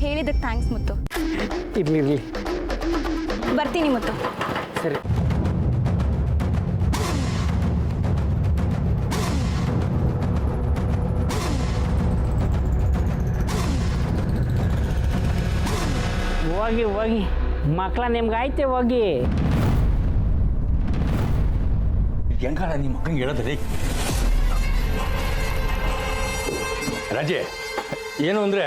ಹೇಳಿದಕ್ಕೆ thanks ಮುತ್ತು. ಇರಲಿ ಬರ್ತೀನಿ ಮುತ್ತು. ಸರಿ. ಹೋಗಿ ಹೋಗಿ ಮಕ್ಕಳ ನಿಮ್ಗಾಯ್ತೆ ಹೋಗಿ. ಹೆಂಗಾರ ನಿಮ್ಮ ಮಗಂಗೆ ಹೇಳೋದ್ರಿ ರಜೆ ಏನು ಅಂದರೆ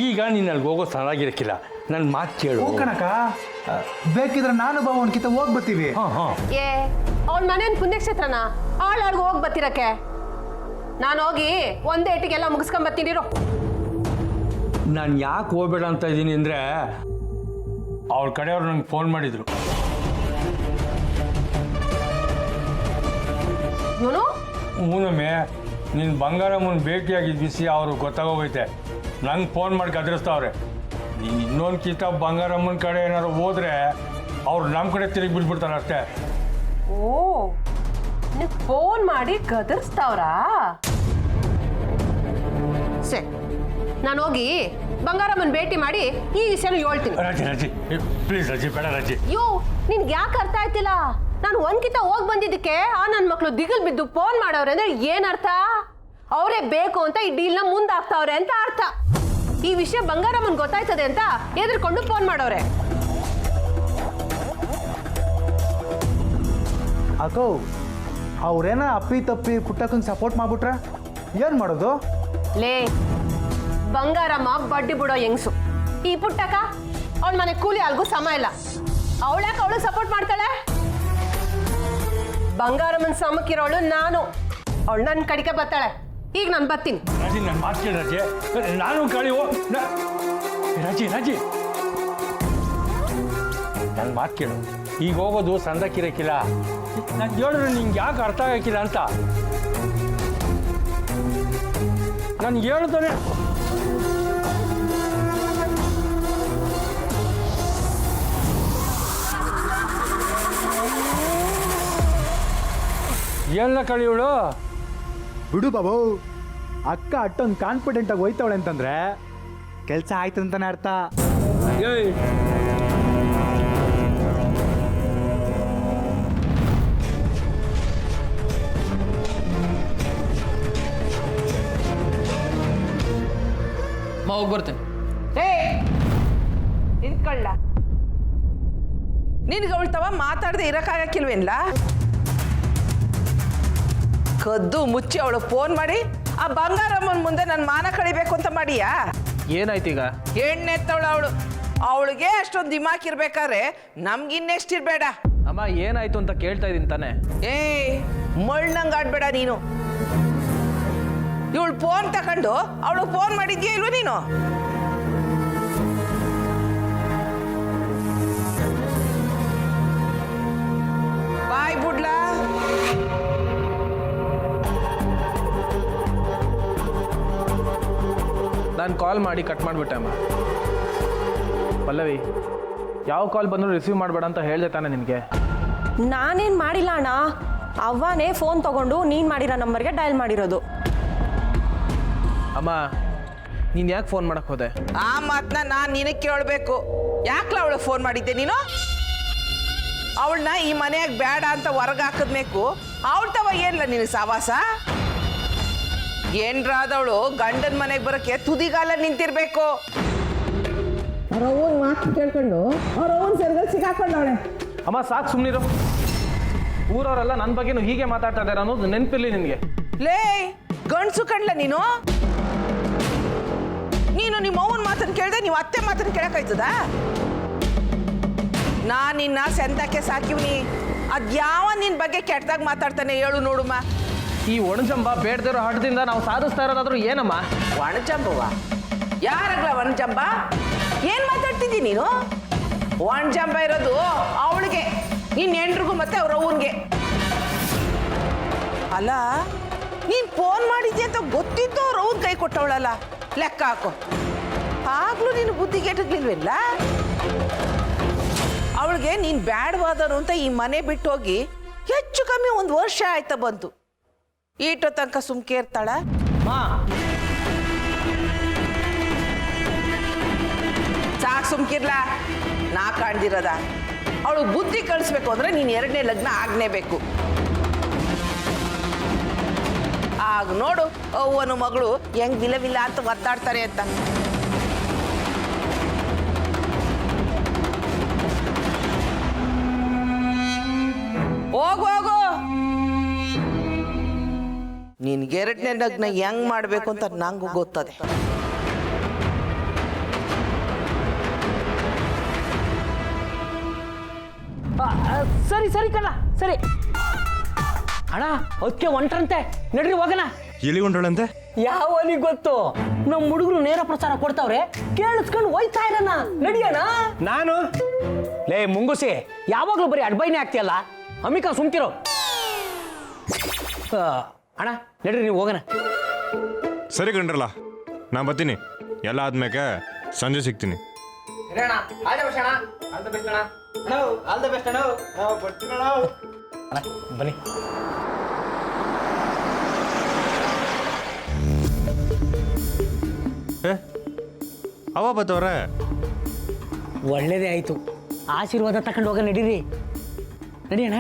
ಈಗ ನೀನು ಅಲ್ಲಿಗೆ ಹೋಗೋ ಸಣ್ಣಾಗಿರಕ್ಕಿಲ್ಲ. ನನ್ನ ಮಾತು ಕೇಳು. ಕಣಕ ಬೇಕಿದ್ರೆ ನಾನು ಬಾ ಒಂದ್ಕಿತ ಹೋಗಿ ಬರ್ತೀವಿ. ಏ ಅವಳ ಮನೇನ್ ಪುಣ್ಯಕ್ಷೇತ್ರನ ಅವಳೊಳಗೆ ಹೋಗಿ ಬರ್ತಿರಕ್ಕೆ ನಾನು ಹೋಗಿ ಒಂದೇ ಏಟಿಗೆಲ್ಲ ಮುಗಿಸ್ಕೊಂಡ್ ಬರ್ತೀನಿರೋ. ನಾನು ಯಾಕೆ ಹೋಗ್ಬೇಡ ಅಂತ ಇದ್ದೀನಿ ಅಂದರೆ ಅವ್ರ ಕಡೆಯವ್ರು ನಂಗೆ ಫೋನ್ ಮಾಡಿದರು. ಇವನು ಹೂನಮ್ಮೆ ನೀನು ಬಂಗಾರಮ್ಮನ ಭೇಟಿಯಾಗಿದ್ದ ಬಿಸಿ ಅವರು ಗೊತ್ತಾಗೋಗೈತೆ. ನಂಗೆ ಫೋನ್ ಮಾಡಿ ಗದರಿಸ್ತಾವ್ರೆ. ನೀನು ಇನ್ನೊಂದು ಕಿತ ಬಂಗಾರಮ್ಮನ ಕಡೆ ಏನಾದ್ರು ಹೋದ್ರೆ ಅವ್ರು ನಮ್ಮ ಕಡೆ ತಿರುಗಿ ಬಿಟ್ಬಿಡ್ತಾರೆ ಅಷ್ಟೇ. ಓ ನೀವು ಫೋನ್ ಮಾಡಿ ಗದರ್ಸ್ತಾವ್ರಾ? ಸರಿ ನಾನು ಹೋಗಿ ಬಂಗಾರಮ್ಮನ ಭೇಟಿ ಮಾಡಿ ಈ ವಿಷಯನ ಹೇಳ್ತೀನಿ. ರಜೆ ರಜೆ ಪ್ಲೀಸ್ ರಜೆ ಬೇಡ ರಜೆ. ಯೋ ನಿನ್ಗೆ ಯಾಕೆ ಅರ್ಥ ಆಯ್ತಿಲ್ಲ? ನಾನು ಒಂದ್ಕಿತ ಹೋಗಿ ಬಂದಿದ್ದಕ್ಕೆ ಆ ನನ್ನ ಮಕ್ಕಳು ದಿಗಲ್ ಬಿದ್ದು ಫೋನ್ ಮಾಡವ್ರೆ ಅಂದ್ರೆ ಏನ್ ಅರ್ಥ? ಅವರೇ ಬೇಕು ಅಂತ ಈ ಡೀಲ್ನ ಮುಂದಾಗ್ತಾವ್ರೆ ಅಂತ ಅರ್ಥ. ಈ ವಿಷಯ ಬಂಗಾರಮ್ಮನ್ ಗೊತ್ತಾಯ್ತದೆ ಅಂತ ಎದುರ್ಕೊಂಡು ಫೋನ್ ಮಾಡವ್ರೆ. ಅಕ್ಕೋ ಅವ್ರೇನ ಅಪ್ಪಿ ತಪ್ಪಿ ಪುಟ್ಟಕ್ಕಂಗೆ ಸಪೋರ್ಟ್ ಮಾಡ್ಬಿಟ್ರ ಏನ್ ಮಾಡೋದು? ಲೇ ಬಂಗಾರಮ್ಮ ಬಡ್ಡಿ ಬಿಡೋ ಹೆಂಗ್ಸು. ಈ ಪುಟ್ಟಕ್ಕ ಅವಳ ಮನೆ ಕೂಲಿ ಅಲ್ಗೂ ಸಮ ಇಲ್ಲ. ಅವಳ್ಯಾಕೆ ಅವಳು ಸಪೋರ್ಟ್ ಮಾಡ್ತಾಳೆ? ಬಂಗಾರಮ್ಮನ ಸಮಕ್ಕಿರೋಳು ನಾನು. ಅವಳು ನನ್ನ ಕಡಿಕೆ ಬರ್ತಾಳೆ. ಈಗ ನಾನು ಬರ್ತೀನಿ. ರಜೆ ನನ್ನ ಮಾತು ಕೇಳಿ ರಜೆ. ನಾನು ಕಳಿ ರಜೆ ರಜೆ ನನ್ನ ಮಾತು ಕೇಳು. ಈಗ ಹೋಗೋದು ಸಂದಕ್ಕಿರಕ್ಕಿಲ್ಲ. ನಾನು ಹೇಳಿದ್ರೆ ನಿಂಗೆ ಯಾಕೆ ಅರ್ಥ ಆಗಕ್ಕಿಲ್ಲ ಅಂತ ನಾನು ಹೇಳ್ತಾನೆ. ಎಲ್ಲ ಕಳಿಯವಳು ಬಿಡು ಬಾಬು. ಅಕ್ಕ ಅಟ್ಟೊಂದು ಕಾನ್ಫಿಡೆಂಟ್ ಆಗಿ ಹೋಯ್ತಾವಳೆ ಅಂತಂದ್ರೆ ಕೆಲಸ ಆಯ್ತು ಅಂತಾನೆ ಅರ್ಥ. ಏಯ್ ಹೋಗಿ ಬರ್ತೇನೆ. ನಿಂತ್ಕೊಳ್ಳ. ನಿನ್ಗೆ ಅವಳ್ತವ ಮಾತಾಡದೆ ಇರಕ್ಕಾಗಕ್ಕಿಲ್ವೇನ್ಲ? ಕದ್ದು ಮುಚ್ಚಿ ಅವಳು ಫೋನ್ ಮಾಡಿ ಆ ಬಂಗಾರಮ್ಮನ ಮುಂದೆ ನನ್ನ ಮಾನ ಕಳಿಬೇಕು ಅಂತ ಮಾಡಿಯಾ? ಏನಾಯ್ತು ಈಗ? ಎಣ್ಣೆತ್ತವಳು ಅವಳು. ಅವಳಿಗೆ ಅಷ್ಟೊಂದು ದಿಮಾಕ್ ಇರ್ಬೇಕಾದ್ರೆ ನಮ್ಗಿನ್ನೆಷ್ಟಿರ್ಬೇಡ. ಅಮ್ಮ ಏನಾಯ್ತು ಅಂತ ಕೇಳ್ತಾ ಇದೀನಿ ತಾನೆ. ಮಳ್ಳಂಗೆ ಆಡ್ಬೇಡ ನೀನು. ಇವಳು ಫೋನ್ ತಗೊಂಡು ಅವಳು ಫೋನ್ ಮಾಡಿದ್ಯಾ ಇಲ್ವ ನೀನು? ಬಾಯ್ ಬುಡ್ಲಾ. ನಾನು ಕಾಲ್ ಮಾಡಿ ಕಟ್ ಮಾಡಿಬಿಟ್ಟೆ ಅಮ್ಮ. ಪಲ್ಲವಿ, ಯಾವ ಕಾಲ್ ಬಂದರೂ ರಿಸೀವ್ ಮಾಡಬೇಡ ಅಂತ ಹೇಳಿದೆ ತಾನೆ ನಿನಗೆ? ನಾನೇನು ಮಾಡಿಲ್ಲ ಅಣ್ಣ. ಅವ್ವನೇ ಫೋನ್ ತಗೊಂಡು ನೀನು ಮಾಡಿರೋ ನಂಬರ್ಗೆ ಡಯಲ್ ಮಾಡಿರೋದು. ಅಮ್ಮ ನೀನು ಯಾಕೆ ಫೋನ್ ಮಾಡಕ್ಕೆ ಹೋದೆ? ಆ ಮಾತನ್ನ ನಾನು ನಿನಗೆ ಕೇಳಬೇಕು. ಯಾಕ್ಲ ಅವಳು ಫೋನ್ ಮಾಡಿದ್ದೆ ನೀನು? ಅವಳನ್ನ ಈ ಮನೆಯಾಗ ಬೇಡ ಅಂತ ಹೊರಗೆ ಹಾಕಿದ್ಮೇಕು ಅವಳ ತವ ಏನ್ಲ ನಿನಗೆ ಸಾವಾಸ? ಏನ್ರಾದವಳು ಗಂಡನ ಮನೆಗೆ ಬರೋಕ್ಕೆ ತುದಿಗಾಲ ನಿಂತಿರ್ಬೇಕು. ಅವ್ರವ್ವನ ಮಾತು ಕೇಳ್ಕೊಂಡು ಅವ್ರವ್ವನ ಸೆರಗಲ್ಲಿ ಸಿಕ್ಕಾಕೊಂಡವಳೆ. ಅಮ್ಮ ಸಾಕು ಸುಮ್ಮನಿರು. ಊರವರೆಲ್ಲ ನನ್ನ ಬಗ್ಗೆನೂ ಹೀಗೆ ಮಾತಾಡ್ತಾ ಇದ್ದಾರೆ ಅನ್ನೋದು ನೆನಪಿರ್ಲಿ ನಿನಗೆ. ಲೇ ಗಂಡ್ಸು ಕಣ್ಲ ನೀನು? ನೀನು ನಿಮ್ಮ ಅವ್ವನ ಮಾತನ್ನು ಕೇಳ್ದೆ ನೀವು ಅತ್ತೆ ಮಾತನ್ನು ಕೇಳಕ್ಕಾಯ್ತದ? ನಾನು ನಿನ್ನ ಸೆಂತಕ್ಕೆ ಸಾಕಿವ್ನಿ. ಅದ್ಯಾವ ನಿನ್ನ ಬಗ್ಗೆ ಕೆಟ್ಟದಾಗ ಮಾತಾಡ್ತಾನೆ ಹೇಳು ನೋಡುಮ್ಮ. ಈ ಒಣಜಂಬ ಬೇಡದಿರೋ ಹಠದಿಂದ ನಾವು ಸಾಧಿಸ್ತಾ ಇರೋದಾದ್ರೂ ಏನಮ್ಮ? ಒಣಜಂಬವ? ಯಾರಾಗ್ಲ ಒಣಜಂಬ? ಏನ್ ಮಾತಾಡ್ತಿದ್ದಿ ನೀನು? ಒಣಜಂಬ ಇರೋದು ಅವಳಿಗೆ, ನಿನ್ನ ಹೆಂಡ್ರಿಗೂ ಮತ್ತೆ ಅವ್ರ ಅವ್ವನ್ಗೆ. ಅಲ್ಲ ನೀನ್ ಫೋನ್ ಮಾಡಿದ್ಯ ಅಂತ ಗೊತ್ತಿದ್ದು ಅವ್ರ ಅವ್ವನ್ ಕೈ ಕೊಟ್ಟವಳಲ್ಲ, ಲೆಕ್ಕ ಹಾಕೋ. ಆಗ್ಲೂ ನೀನು ಬುದ್ಧಿಗೆಟ್ಟಿರ್ಲಿಲ್ವಿಲ್ಲ? ಅವಳಿಗೆ ನೀನ್ ಬ್ಯಾಡವಾದನು ಅಂತ ಈ ಮನೆ ಬಿಟ್ಟು ಹೋಗಿ ಹೆಚ್ಚು ಕಮ್ಮಿ 1 ವರ್ಷ ಆಯ್ತಾ ಬಂತು. ಈಟೋ ತನಕ ಸುಮ್ಕೆ ಇರ್ತಾಳ? ಸುಮ್ಕಿರ್ಲಾ ನಾ ಕಾಣ್ದಿರದ ಅವಳು ಬುದ್ಧಿ ಕಳಿಸ್ಬೇಕು ಅಂದ್ರೆ ನೀನು 2ನೇ ಲಗ್ನ ಆಗ್ನೇಬೇಕು. ಆಗ ನೋಡು ಅವ್ವನ ಮಗಳು ಹೆಂಗ್ ವಿಲ ಅಂತ ಒದ್ದಾಡ್ತಾರೆ ಅಂತ. ಹೋಗು ನಿನ್ಗೆ 2ನೇ ಲಗ್ನ ಹೆಂಗ್ ಮಾಡ್ಬೇಕು ಅಂತ ನಂಗೂ ಗೊತ್ತದೆ. ಸರಿ ಸರಿ ಕಣ್ಣ ಸರಿ ಅಣ್ಣ ಅದಕ್ಕೆ ಹೊಂಟ್ರಂತೆ ನಡ್ರಿ ಹೋಗೋಣ. ಎಲ್ಲಿ ಹೊಂಟೋಳಂತೆ? ಯಾವನಿಗೆ ಗೊತ್ತು, ನಮ್ಮ ಹುಡುಗರು ನೇರ ಪ್ರಚಾರ ಕೊಡ್ತಾವ್ರೆ, ಕೇಳಿಸ್ಕೊಂಡು ಹೋಯ್ತಾ ಇರೋಣ. ನಡಿಯೋಣ. ನಾನು ಲೇ ಮುಂಗುಸಿ, ಯಾವಾಗ್ಲೂ ಬರೀ ಅಡ್ಬೈನೇ ಆಗ್ತಿಯಲ್ಲ, ಅಮಿಕಾ ಸುಮ್ಕಿರೋ. ಅಣ್ಣ ನಡ್ರಿ ನೀವು ಹೋಗೋಣ. ಸರಿ ಕಣ್ರಲ್ಲ, ನಾ ಬರ್ತೀನಿ. ಎಲ್ಲ ಆದ್ಮೇಲೆ ಸಂಜೆ ಸಿಗ್ತೀನಿ. ಬನ್ನಿ. ಅವ ಬತ್ತವ್ರೆ. ಒಳ್ಳೇದೇ ಆಯ್ತು, ಆಶೀರ್ವಾದ ತಕೊಂಡು ಹೋಗ. ನಡೀರಿ ನಡಿಯೋಣ.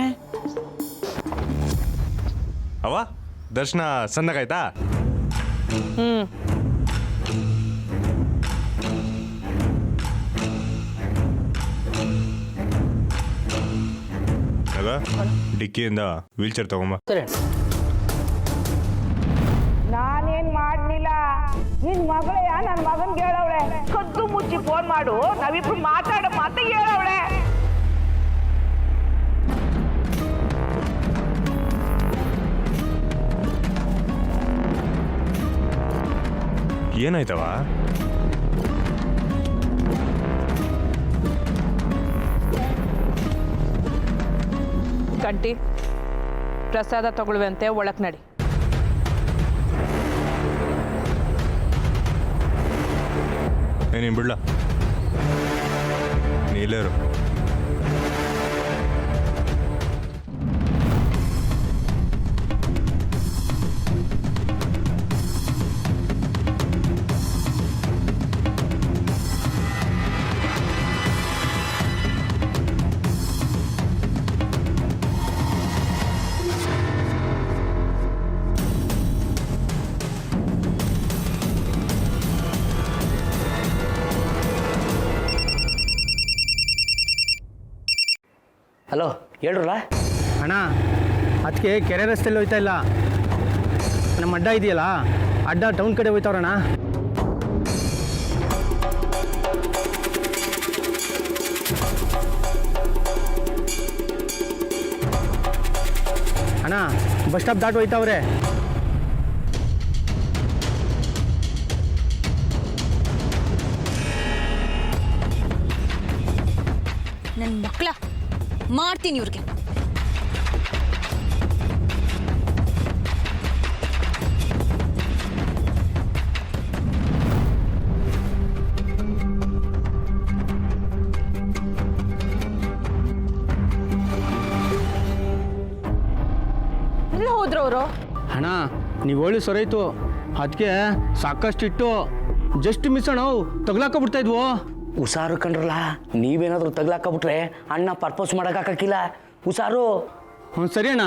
ಅವ ದರ್ಶನ ಸಂದಾಗಾಯ್ತಾ? ಡಿಕ್ಕಿಯಿಂದ ವೀಲ್ ಚೇರ್ ತಗೊಂಬ. ಸರಿ. ನಾನೇನ್ ಮಾಡ್ಲಿಲ್ಲ, ನಿನ್ ಮಗಳೇ ನನ್ನ ಮಗನ್ಗೆ ಹೇಳವಳೆ, ಕದ್ದು ಮುಚ್ಚಿ ಫೋನ್ ಮಾಡು, ನಾವಿಬ್ರು ಮಾತಾಡೋ ಮಾತಿಗೆ ಹೇಳವಳೆ. ಏನಾಯ್ತವ? ಕಂಟಿ ಪ್ರಸಾದ ತಗೊಳ್ಳುವಂತೆ ಒಳಕ್ ನಡಿ. ನೀನು ಬಿಡ್ಲ, ನೀಲೇರು. ಹಲೋ ಹೇಳ್ರಲ್ಲ. ಅಣ್ಣ ಅದಕ್ಕೆ ಕೆರೆ ರಸ್ತೆಯಲ್ಲಿ ಹೋಯ್ತಾ ಇಲ್ಲ, ನಮ್ಮ ಅಡ್ಡ ಇದೆಯಲ್ಲ, ಅಡ್ಡ ಟೌನ್ ಕಡೆ ಹೋಯ್ತವ್ರಣ್ಣ. ಅಣ್ಣ ಬಸ್ ಸ್ಟಾಪ್ ದಾಟ್ ಹೋಯ್ತಾವ್ರೆ. ನನ್ನ ಮಕ್ಕಳ ಮಾಡ್ತೀನಿ ಇವ್ರಿಗೆ. ಎಲ್ಲಿ ಹೋದ್ರು ಅವರು? ಅಣ್ಣ ನೀವು ಹೋಳಿ ಸೊರೈತು, ಅದಕ್ಕೆ ಸಾಕಷ್ಟಿಟ್ಟು ಜಸ್ಟ್ ಮಿಸ್ ಅಣ್ಣ, ತಗ್ಲಾಕೊಂಡ್ಬಿಡ್ತಾ ಇದ್ವು. ಹುಷಾರು ಕಂಡ್ರಲ್ಲ, ನೀವೇನಾದ್ರೂ ತಗ್ಲಾಕಬಿಟ್ರೆ ಅಣ್ಣ ಪರ್ಪೋಸ್ ಮಾಡೋಕ್ಕಾಗಿಲ್ಲ. ಹುಷಾರು. ಹ್ಞೂ ಸರಿ ಅಣ್ಣ.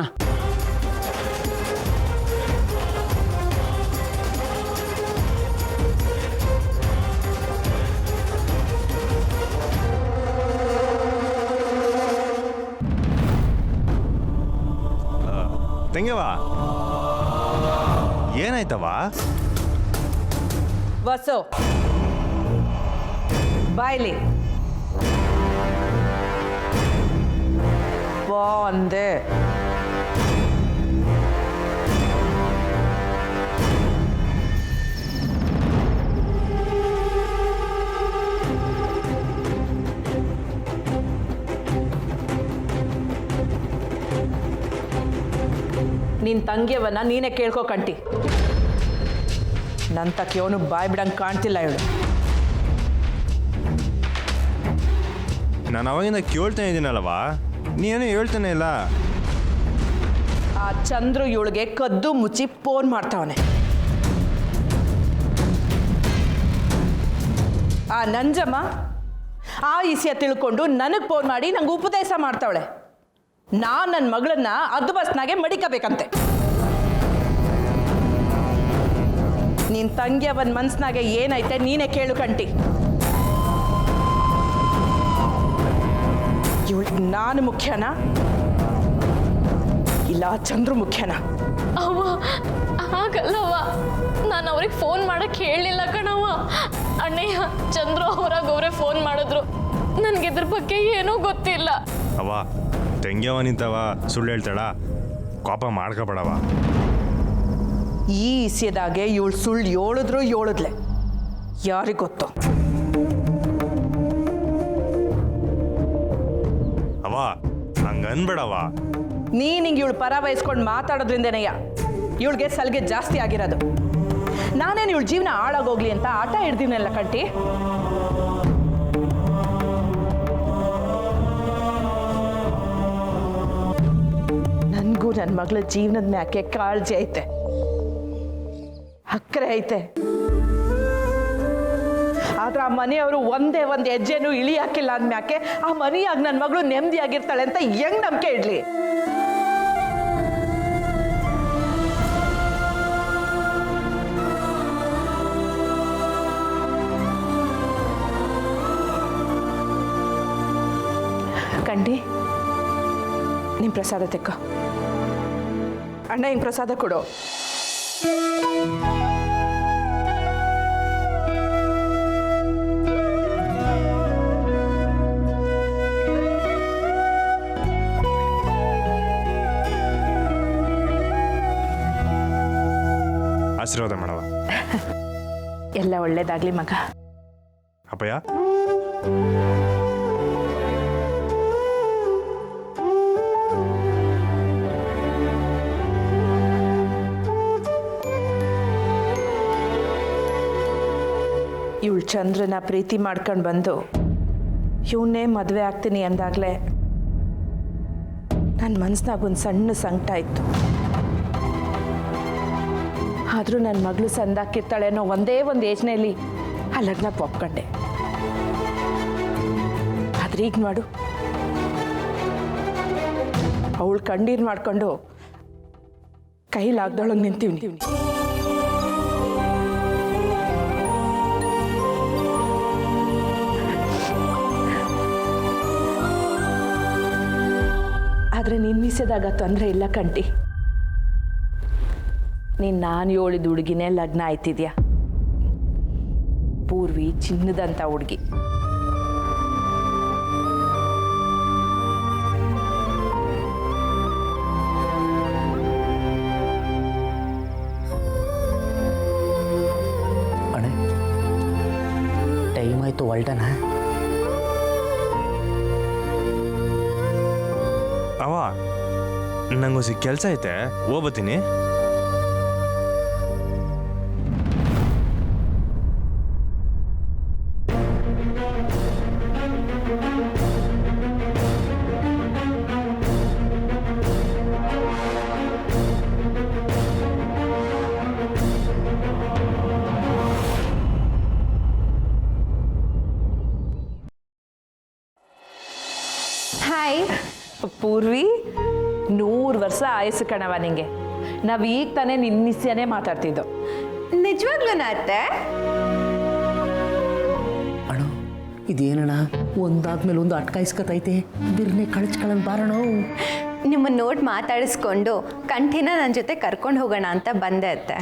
ತಂಗ್ಯವ ಏನಾಯ್ತವ? ಬಸ್ಸು ಬಾಯ್ಲಿ ಅಂದೆ. ನಿನ್ ತಂಗಿಯವನ್ನ ನೀನೇ ಕೇಳ್ಕೊ ಕಂಟಿ. ನನ್ನ ತಕ್ಕಿಯವನು ಬಾಯ್ ಬಿಡಂಗೆ ಕಾಣ್ತಿಲ್ಲ ಇವಳು. ನಾನು ಅವಾಗಿಂದ ಕೇಳ್ತಾನೆ ಇದ್ದೀನಲ್ವಾ, ನೀನು ಹೇಳ್ತಾನೆ ಇಲ್ಲ. ಆ ಚಂದ್ರು ಇವಳಿಗೆ ಕದ್ದು ಮುಚ್ಚಿ ಫೋನ್ ಮಾಡ್ತಾವನೆ. ಆ ನಂಜಮ್ಮ ಆ ವಿಷಯ ತಿಳ್ಕೊಂಡು ನನಗೆ ಫೋನ್ ಮಾಡಿ ನಂಗೆ ಉಪದೇಶ ಮಾಡ್ತಾವಳೆ. ನಾನು ನನ್ನ ಮಗಳನ್ನ ಅದು ಬಸ್ನಾಗೆ ಮಡಿಕಬೇಕಂತೆ. ನಿನ್ನ ತಂಗಿಯ ಒಂದು ಮನ್ಸ್ನಾಗೆ ಏನೈತೆ ನೀನೇ ಕೇಳು ಕಂಟಿ. ಇವಳಿಗೆ ನಾನು ಮುಖ್ಯನಾ ಇಲ್ಲ ಚಂದ್ರು ಮುಖ್ಯನಾ? ಅವ್ವ ಹಾಗಲ್ಲವ್ವ, ನಾನು ಅವ್ರಿಗೆ ಫೋನ್ ಮಾಡಕ್ಕೆ ಹೇಳಲಿಲ್ಲ ಕಣವ್ವ. ಅಣ್ಣಯ್ಯ ಚಂದ್ರು ಅವರೇ ಫೋನ್ ಮಾಡಿದ್ರು. ನನಗೆ ಇದ್ರ ಬಗ್ಗೆ ಏನೂ ಗೊತ್ತಿಲ್ಲ. ಅವ ತೆಂಗ್ಯವ ನಿಂತವ ಸುಳ್ಳು ಹೇಳ್ತಾಳ, ಕೋಪ ಮಾಡ್ಕೋಬೇಡವ. ಈ ವಿಷಯದಾಗೆ ಇವಳು ಸುಳ್ಳು ಹೇಳಿದ್ಲೆ ಯಾರಿಗೆ ಗೊತ್ತು? ಅವ ಹಂಗ ಅನ್ಬೇಡವ. ನೀನಿಂಗೆ ಇವಳು ಪರ ವಹಿಸ್ಕೊಂಡು ಮಾತಾಡೋದ್ರಿಂದನೇಯ ಇವಳಿಗೆ ಸಲಿಗೆ ಜಾಸ್ತಿ ಆಗಿರೋದು. ನಾನೇನು ಇವಳು ಜೀವನ ಹಾಳಾಗೋಗ್ಲಿ ಅಂತ ಆಟ ಹಿಡ್ದಿನಲ್ಲ ಕಂಟಿ. ನನಗೂ ನನ್ನ ಮಗಳ ಜೀವನದ ಮ್ಯಾಕೆ ಕಾಳಜಿ ಐತೆ, ಅಕ್ಕರೆ ಐತೆ. ಆದ್ರೆ ಆ ಮನೆಯವರು ಒಂದೇ ಒಂದು ಹೆಜ್ಜೆನೂ ಇಳಿ ಹಾಕಿಲ್ಲ ಅಂದ್ಮ್ಯಾಕೆ ಆ ಮನೆಯಾಗ ನನ್ನ ಮಗಳು ನೆಮ್ಮದಿಯಾಗಿರ್ತಾಳೆ ಅಂತ ಹೆಂಗ್ ನಂಬಿಕೆ ಇಡ್ಲಿ? ಕಂಡಿ, ನಿಮ್ ಪ್ರಸಾದ ತೆಕ್ಕ. ಅಣ್ಣ ಹಿಂಗ್ ಪ್ರಸಾದ ಕೊಡು. ಆಶೀರ್ವಾದ ಮಾಡವ. ಎಲ್ಲ ಒಳ್ಳೇದಾಗ್ಲಿ ಮಗ. ಅಪ್ಪಯ್ಯ ಇವಳು ಚಂದ್ರನ ಪ್ರೀತಿ ಮಾಡ್ಕೊಂಡು ಬಂದು ಇವನ್ನೇ ಮದುವೆ ಆಗ್ತೀನಿ ಅಂದಾಗಲೇ ನನ್ನ ಮನಸ್ಸಿನಾಗ ಒಂದು ಸಣ್ಣ ಸಂಕಟ ಇತ್ತು. ಆದರೂ ನನ್ನ ಮಗಳು ಸಂದಾಕಿರ್ತಾಳೆ ಅನ್ನೋ ಒಂದೇ ಒಂದು ಯೋಚನೆಯಲ್ಲಿ ಆ ಲಗ್ನಕ್ಕೆ ಒಪ್ಕೊಂಡೆ. ಆದ್ರೆ ಈಗ ಮಾಡು, ಅವಳು ಕಣ್ಣೀರು ಮಾಡ್ಕೊಂಡು ಕೈಲಾಗ್ದೊಳಗೆ ನಿಂತೀವಿ. ಆದರೆ ನಿನ್ನಿಸಿದಾಗ ತೊಂದರೆ ಇಲ್ಲ ಕಂಟಿ. ನಾನು ಹೇಳಿದ ಹುಡುಗಿನೇ ಲಗ್ನ ಆಯ್ತಿದ್ಯಾ. ಪೂರ್ವಿ ಚಿನ್ನದಂತ ಹುಡುಗಿ. ಅಣ್ಣ ಟೈಮ್ ಆಯ್ತು, ಹೊಲ್ಟನ. ಅವ ನಂಗೊಂದು ಕೆಲಸ ಐತೆ, ಹೋಗ್ಬತ್ತೀನಿ. ಹಾಯ್ ಪೂರ್ವಿ, 100 ವರ್ಷ ಆಯಸ್ಸು ಕಣವ ನಿಂಗೆ. ನಾವೀಗ ತಾನೇ ನಿನ್ನಿಸ್ಯನೇ ಮಾತಾಡ್ತಿದ್ದೋ. ನಿಜವಾಗ್ಲೂ ಅತ್ತೆ? ಅಣ್ಣ ಇದೇನಣ್ಣ ಒಂದಾದ್ಮೇಲೆ ಒಂದು ಅಟ್ಕಾಯಿಸ್ಕತೈತೆ. ಬಿರ್ನೆ ಕಳ್ಸ್ಕೊಳ್ಳೋಣ ಬಾರಣ. ನಿಮ್ಮನ್ನ ನೋಡಿ ಮಾತಾಡಿಸ್ಕೊಂಡು ಕಂಠಿನ ನನ್ನ ಜೊತೆ ಕರ್ಕೊಂಡು ಹೋಗೋಣ ಅಂತ ಬಂದೆ ಅತ್ತೆ.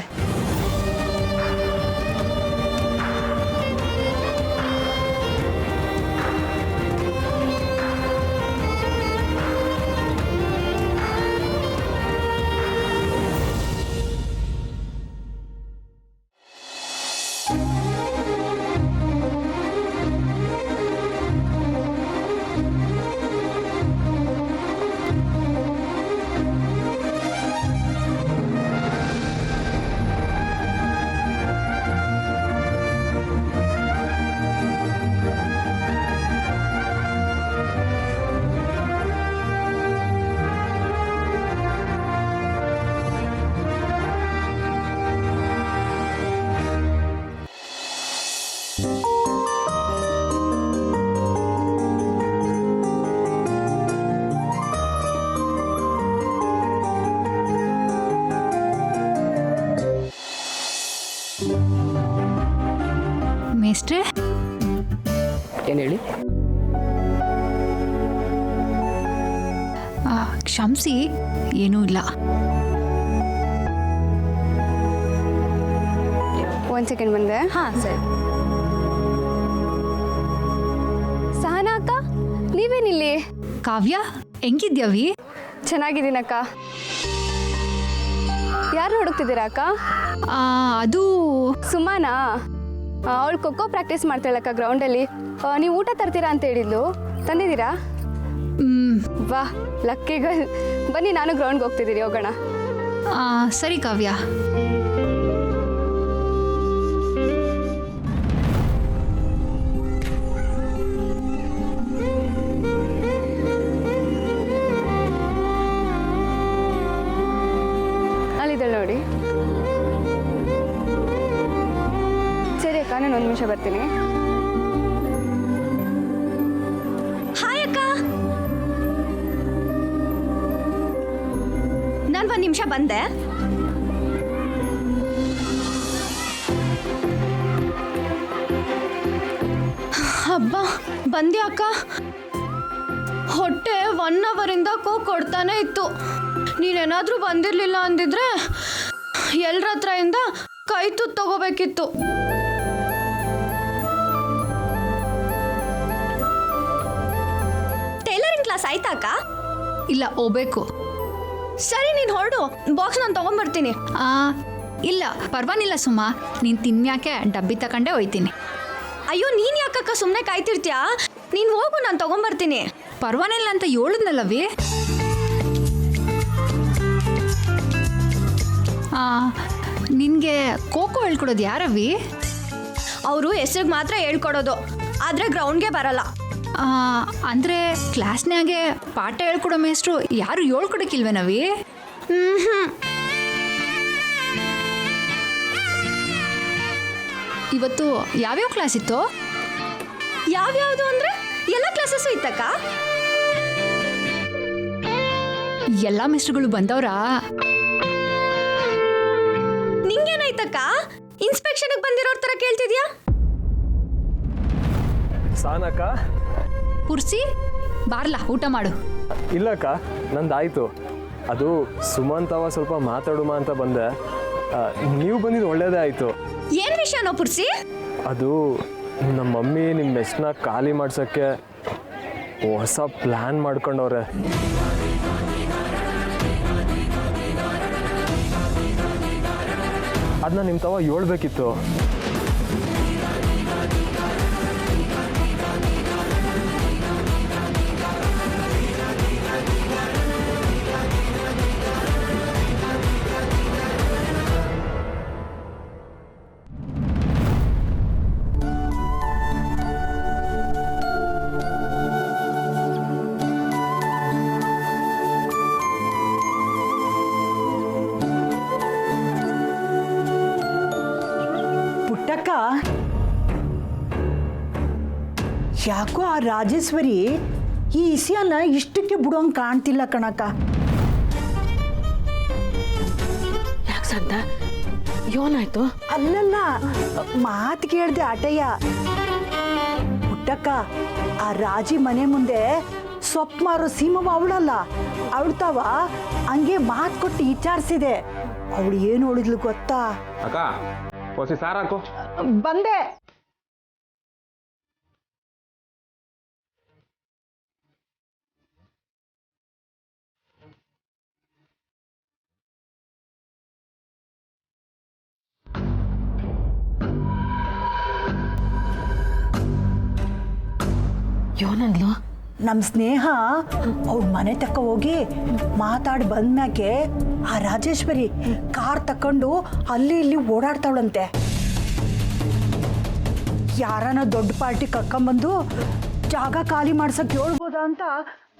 ಮೇಸ್ಟ್ರೆ ಏನು ಹೇಳಿ? ಕ್ಷಮಿಸಿ, ಏನೂ ಇಲ್ಲ. ಒಂದು ಸೆಕೆಂಡ್ ಬಂದೆ. ಹಾಂ ಸರಿ. ಸಹನಾ ಅಕ್ಕ, ನೀವೇನಿಲ್ಲಿ? ಕಾವ್ಯ, ಹೆಂಗಿದ್ಯಾವಿ? ಚೆನ್ನಾಗಿದ್ದೀನಕ್ಕ. ಯಾರು ಹುಡುಕ್ತಿದ್ದೀರಾ ಅಕ್ಕ? ಅದು ಸುಮಾನಾ? ಅವಳು ಖೋಖೋ ಪ್ರಾಕ್ಟೀಸ್ ಮಾಡ್ತಾಳಕ್ಕ ಗ್ರೌಂಡಲ್ಲಿ. ನೀವು ಊಟ ತರ್ತೀರಾ ಅಂತ ಹೇಳಿದ್ಲು, ತಂದಿದ್ದೀರಾ? ವಾ ಲಕ್ಕಿಗಳು. ಬನ್ನಿ, ನಾನು ಗ್ರೌಂಡ್ಗೆ ಹೋಗ್ತಿದ್ದೀರಿ, ಹೋಗೋಣ. ಸರಿ ಕಾವ್ಯ. ಅಲ್ಲಿದ್ದಾಳೆ ನೋಡಿ. ಸರಿ ಅಕ್ಕ, ನಾನು 1 ನಿಮಿಷ ಬರ್ತೀನಿ. ಹಾಯ್ ಅಕ್ಕ. ನಾನು 1 ನಿಮಿಷ ಬಂದೆ. ಹಬ್ಬ, ಬಂದ್ಯಾ ಅಕ್ಕ? ಹೊಟ್ಟೆ 1 ಅವರಿಂದ ಕೊಡ್ತಾನೆ ಇತ್ತು. ನೀನೇನಾದರೂ ಬಂದಿರಲಿಲ್ಲ ಅಂದಿದ್ರೆ ಎಲ್ಲರ ಹತ್ರದಿಂದ ಕೈ ತುತ್ತು ತಗೋಬೇಕಿತ್ತು. ಟೈಲರಿಂಗ್ ಕ್ಲಾಸ್ ಆಯ್ತಾ ಅಕ್ಕ? ಇಲ್ಲ, ಹೋಗ್ಬೇಕು. ಸರಿ, ನೀನು ಹೊರಡು, ಬಾಕ್ಸ್ ನಾನು ತಗೊಂಡ್ಬರ್ತೀನಿ. ಇಲ್ಲ ಪರವಾಗಿಲ್ಲ ಸುಮಾ, ನೀನು ತಿನ್ಯಾಕೆ ಡಬ್ಬಿ ತಗೊಂಡೇ ಹೋಯ್ತೀನಿ. ಅಯ್ಯೋ, ನೀನು ಯಾಕಕ್ಕ ಸುಮ್ಮನೆ ಕಾಯ್ತಿರ್ತೀಯಾ? ನೀನು ಹೋಗು, ನಾನು ತಗೊಂಡ್ಬರ್ತೀನಿ. ಪರವಾಗಿಲ್ಲ ಅಂತ ಹೇಳಿದ್ನಲ್ಲವೇ. ನಿನಗೆ ಖೋಖೋ ಹೇಳ್ಕೊಡೋದು ಯಾರವಿ? ಅವರು ಹೆಸ್ರಿಗೆ ಮಾತ್ರ ಹೇಳ್ಕೊಡೋದು, ಆದರೆ ಗ್ರೌಂಡ್ಗೆ ಬರಲ್ಲ. ಅಂದರೆ ಕ್ಲಾಸ್ನಾಗೆ ಪಾಠ ಹೇಳ್ಕೊಡೋ ಮೇಸ್ಟ್ರು ಯಾರು ಹೇಳ್ಕೊಡಕ್ಕಿಲ್ವೇನವಿ? ಇವತ್ತು ಯಾವ್ಯಾವ ಕ್ಲಾಸ್ ಇತ್ತು? ಯಾವ್ಯಾವುದು ಅಂದರೆ ಎಲ್ಲ ಕ್ಲಾಸಸ್ಸು ಇತ್ತಕ್ಕ. ಎಲ್ಲ ಮೇಸ್ಟ್ರುಗಳು ಬಂದವ್ರಾ? ನಿಂಗೇನಾಯ್ತಕ್ಕ? ಇನ್ಸ್ಪೆಕ್ಷನ್ಗೆ ಬಂದಿರೋರ್ ಥರ ಕೇಳ್ತಿದ್ಯಾ? ಸಾನಕ್ಕ, ಪುರ್ಸಿ ಬಾರ್ಲ, ಊಟ ಮಾಡು. ಇಲ್ಲಕ್ಕ, ನಂದಾಯಿತು. ಅದು ಸುಮಂತವ ಸ್ವಲ್ಪ ಮಾತಾಡುಮ ಅಂತ ಬಂದೆ. ನೀವು ಬಂದಿದ್ದು ಒಳ್ಳೇದೇ ಆಯಿತು. ಏನು ವಿಷಯನೋ ಪುರ್ಸಿ? ಅದು ನಮ್ಮ ಮಮ್ಮಿ ನಿಮ್ಮ ಮೆಸ್ನ ಖಾಲಿ ಮಾಡ್ಸೋಕ್ಕೆ ಹೊಸ ಪ್ಲ್ಯಾನ್ ಮಾಡ್ಕೊಂಡವ್ರೆ. ಅದನ್ನ ನಿಮ್ಮ ತವ ಹೇಳ್ಬೇಕಿತ್ತು. ಯಾಕೋ ಆ ರಾಜೇಶ್ವರಿ ಈ ವಿಷಯನ ಇಷ್ಟಕ್ಕೆ ಬಿಡೋಂಗೆ ಕಾಣ್ತಿಲ್ಲ ಕಣಕ್ಕ. ಯಾಕೆ ಸಂತ ಏನಾಯ್ತು? ಅಲ್ಲಲ್ಲ, ಮಾತು ಕೇಳ್ದೆ ಆಟಯ್ಯ. ಪುಟ್ಟಕ್ಕ, ಆ ರಾಜಿ ಮನೆ ಮುಂದೆ ಸೊಪ್ಪು ಮಾರೋ ಸೀಮವ ಅವಳಲ್ಲ, ಅವಳ್ತಾವ ಹಂಗೆ ಮಾತು ಕೊಟ್ಟು ವಿಚಾರಿಸಿದೆ. ಅವಳು ಏನು ಹೇಳಿದ್ಲು ಗೊತ್ತಾ? ಅಕ್ಕ, ಹೊಸಿ ಸಾರಾಕು. ಬಂದೆ. ಏನಂದ್ಲು? ನಮ್ಮ ಸ್ನೇಹ ಅವ್ರ ಮನೆ ತಕ್ಕ ಹೋಗಿ ಮಾತಾಡಿ ಬಂದ್ಮ್ಯಾಕೆ ಆ ರಾಜೇಶ್ವರಿ ಕಾರ್ ತಕೊಂಡು ಅಲ್ಲಿ ಇಲ್ಲಿ ಓಡಾಡ್ತಾವಳಂತೆ. ಯಾರನ್ನ ದೊಡ್ಡ ಪಾರ್ಟಿ ಕರ್ಕೊಂಬಂದು ಜಾಗ ಖಾಲಿ ಮಾಡ್ಸಕ್ ಹೇಳ್ಬೋದಾ ಅಂತ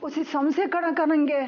ಹೊಸಿ ಸಂಶಯ ಕಣಕ ನಂಗೆ.